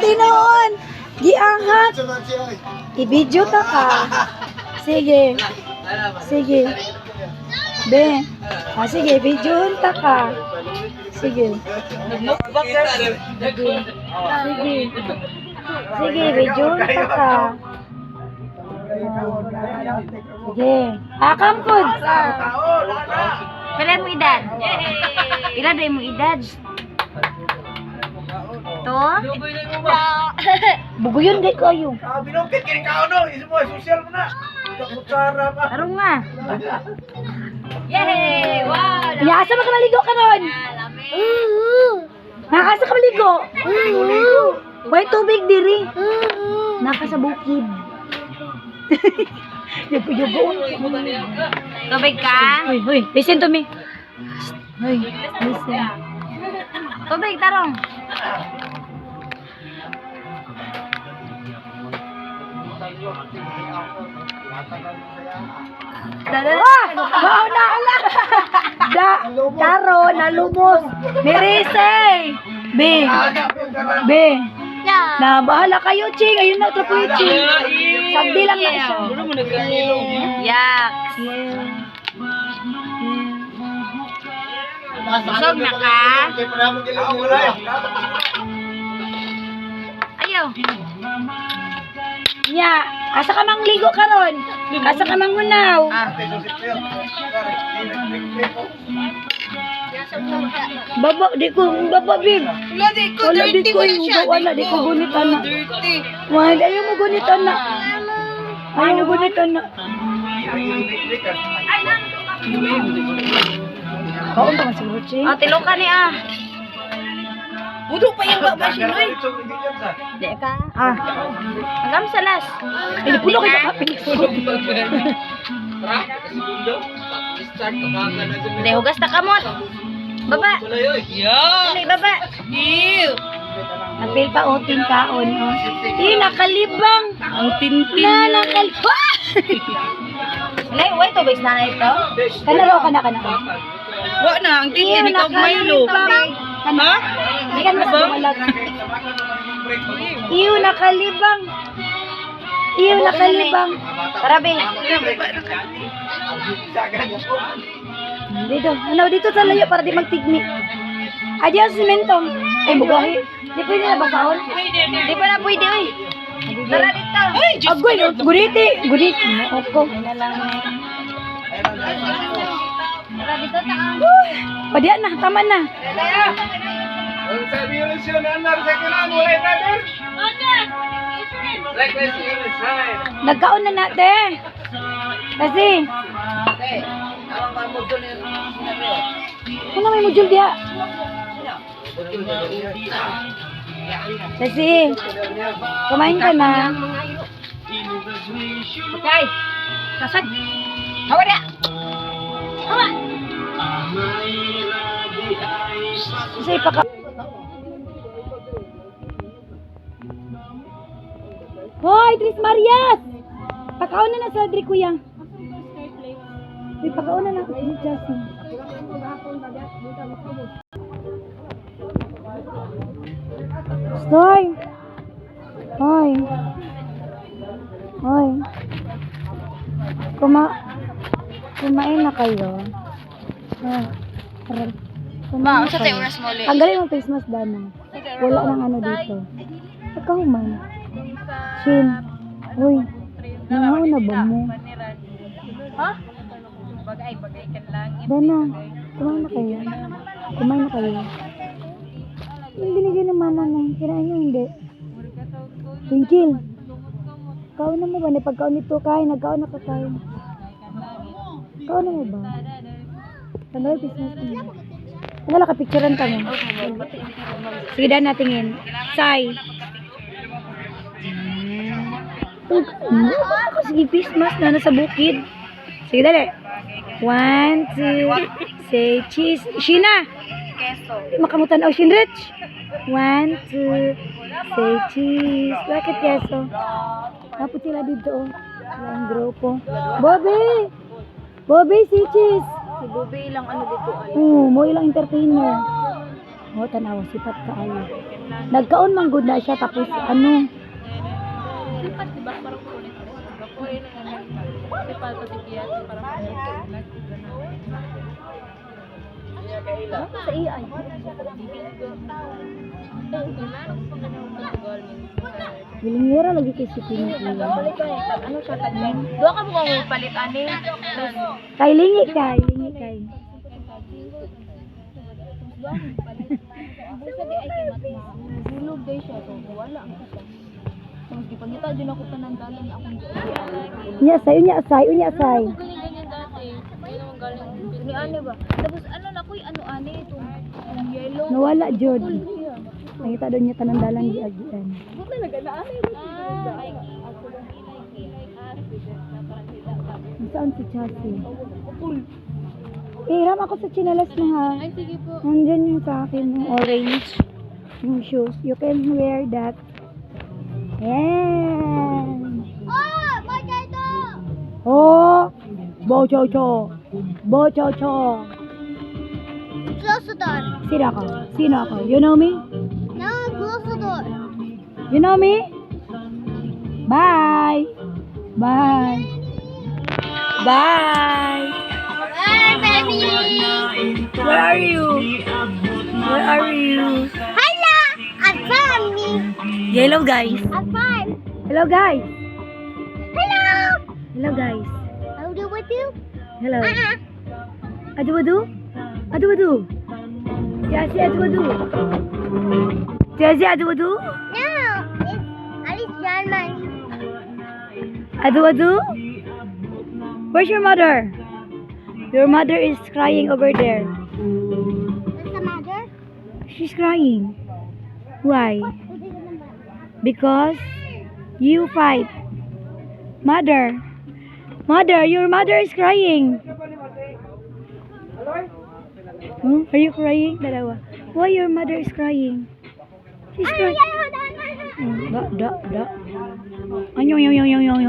tinuon. Giangat. I-video ta ka. Sige. Sige. Be. Sige, videoon ta ka. Sige. Sige. Sige, videoon ta ka. Sige. Akam po. Pila mo edad? Pila day mo edad? To? Bugoyon di kayo. Binungkit kini ka no, imo social mo na. Kutsara pa. Arong nga. Yay! Wow! Asa ka maligo karon? Nakasa ka maligo? Way tubig diri. Naka sa bukid. Yubo-yubo. Tubig ka? Hoy, listen to me. Hoy, listen. Tubig, tarong. Wow, naala. Taro, nalumos. Mirisay. Be. Na bahala kayo, Ching. Ayun na, ito po yung Ching. Sagdi lang na siya. Yak. Busog na ka? Ayaw. Nya, asa ka mang ligo karon? Asa ka mang hunaw? Baba, di ko, bib. Wala, di ko, wala, di ko gunitan na. Wala, ayaw mo gunitan na. Ayaw mo gunitan na. Kaon ba siguro, Ching? Tilo ka ni Budo pa yung babasin, oy. Di ka? Agam salas. Pinipulo kayo ka, pinipulo. Di, hugas na kamot. Baba. Dali, baba. Napil pa uting kaon, oh. Nakalibang. Ang tintin. Nakalibang. Alay, uy, tubig na ito. Kanaro ka na. Wa na, ang tintin ikaw Milo. Ha? Hindi ka na bumalag. Nakalibang. Nakalibang. Tarabi. Dito. Dito sa layo para di magtigni. Adios, simentong. Ay, bugahi. Di pwede na basaon? Di pa na pwede, uy. Tara dito. Agoy, guriti. Oko. Tara dito, taang. Padiyan na, tama na. Ang sabi yung siya na sa kanan, wala yung brother. Like this, Nagkaon na natin. Kasi, ano may module diya? Kasi, kumain ka na. Okay. Kasad. Hawa dia. Hawa. Kasi paka... Hoy, Tris Marias! Pakaon na sa Dri Kuya. Uy, pakaon na si Justin. Stoy! Hoy! Kumain na kayo. Ma, unsa tay oras mo ulit? Tanggalin mo face mask, Dana. Wala nang ano dito. Ikaw man. Shin. Uy. Nangaw na ba mo? Ha? Bagay kan lang. Dana. Kumain na kayo. Yung binigay ng mama mo. Kirain nyo hindi. Twinkle. Kaon na mo ba? Pagkaon nito kain. Nagkaon na kakain. Kaon na mo ba? Tanggalin face mask mo. Wala ka picturean ka mo. Sige, Dan, natingin. Say. Sige, face mask na nasa bukid. Sige, dali. 1, 2, say cheese. Sheena. Keso. Makamutan o Shinrich. 1, 2, say cheese. Bakit keso? Tapos sila dito. Ang grupo. Bobby, say cheese. Si Bobby lang ano dito ay. Mo ilang entertainer. Tanawa, sipat ka ayo. Nagkaon man gud na siya tapos ano, Sipat, diba? Parang kulit. Bakoy na nga. Sipat, patigyan. Parang kulit. Sa AI. gilingira lagi kay si Pino. Ano siya taglan? Doon ka mo kung palit ani. Kay lingi kay. Sa di ay kay matma. Hulog day siya so wala ang isa. Mas gipangita din ako tanandalan na akong Unya say. ganyan dati. Ayun ang galing. Ni ani ba? Tapos ano na koy ano ani itong yellow. Nawala jud. Nakita doon niya tanandalan di agian. Buta na gana ani. Ay ako lang kilay. Na parang sila. Saan si Chelsea? Hiram ako sa chinelas mo ha. Ay sige po. Nandyan yung sa akin, yung orange. Yung shoes. You can wear that. Yan. Oh, magkano? Oh! Bochocho. Close the door. Sino ako? You know me? No, close the door. You know me? Bye. Bye, baby. Where are you? Hello, I found me. Hello guys. I found. Hello guys. Hello. Hello guys. How do with you? Hello. Adu. Jesse adu. No, it's Alice German. Adu. Where's your mother? Your mother is crying over there. What's the matter? She's crying. Why? Because you fight. Mother, your mother is crying. Are you crying? Dalawa. Why your mother is crying? She's crying. Da. Anyong.